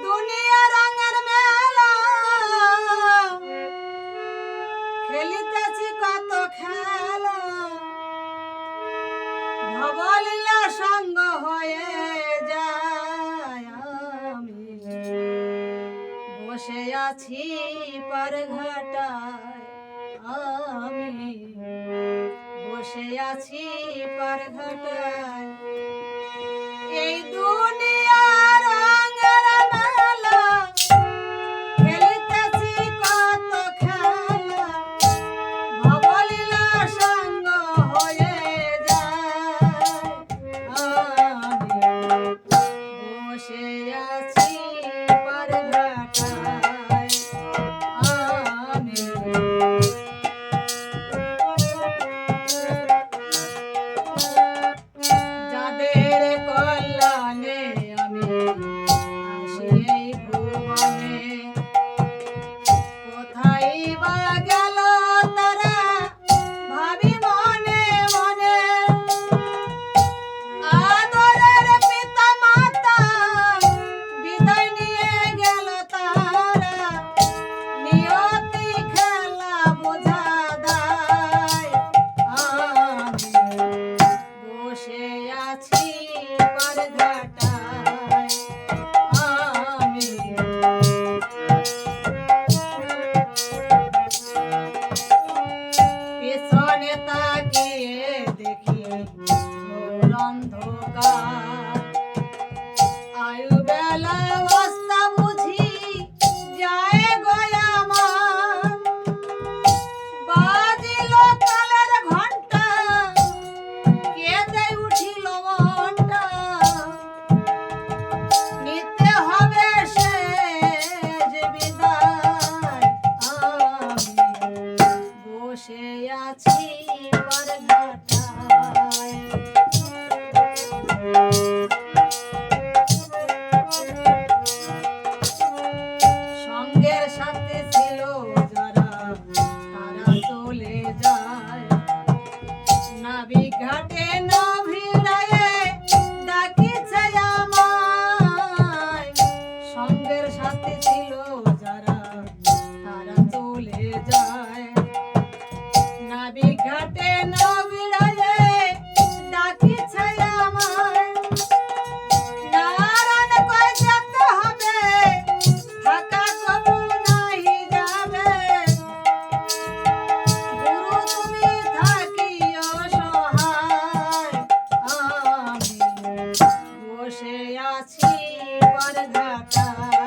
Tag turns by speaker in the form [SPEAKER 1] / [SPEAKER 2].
[SPEAKER 1] দুনিয়া রঙের মেলা খেলিতেছি কত খেলা ভবলীলা সঙ্গ হয়ে যায় আমি বসে আছি পার ঘাটায় আমি বসে আছি পার ঘাটায় এই দুনিয়ার রঙের মেলা খেলিতেছি কত খেলা ভবলীলা সঙ্গ হয়ে যায় আমি বসে আছি পার ঘাটায় আমি যাদের কল্যাণে আমি আসি এই ভুবনে কোথায় বা গেল তারা ভাবি মনে মনে আদরের পিতা মাতা বিদায় নিয়ে গেল তারা নিয়তি খেলা বোঝা দায় আমি বসে আছি পার ঘাটায় আমি পেছনে তাকিয়ে দেখি ঘোর অন্ধকার আয়ু বেলা অবস্থা বুঝি যায় গয়া আমার বাজিল কালের ঘন্টা কেঁদে উঠিল মনটা নিতে হবে সে যে বিদায় আমি বসে আছি পার ঘাটায় সঙ্গের সাথে ছিল যারা তারা চলে যায় নাবিক ঘাটে নভিড়ায়ে ডাকিছে আমায় সঙ্গের সাথে ছিল যারা তারা চলে যায় নাবিক ঘাটে নভিড়ায়ে ডাকিছে আমায় নারায়ণ কই যেতে হবে থাকা কবু নাহি যাবে গুরু তুমি থাকিও সহায় আমি বসে আছি পার ঘাটায়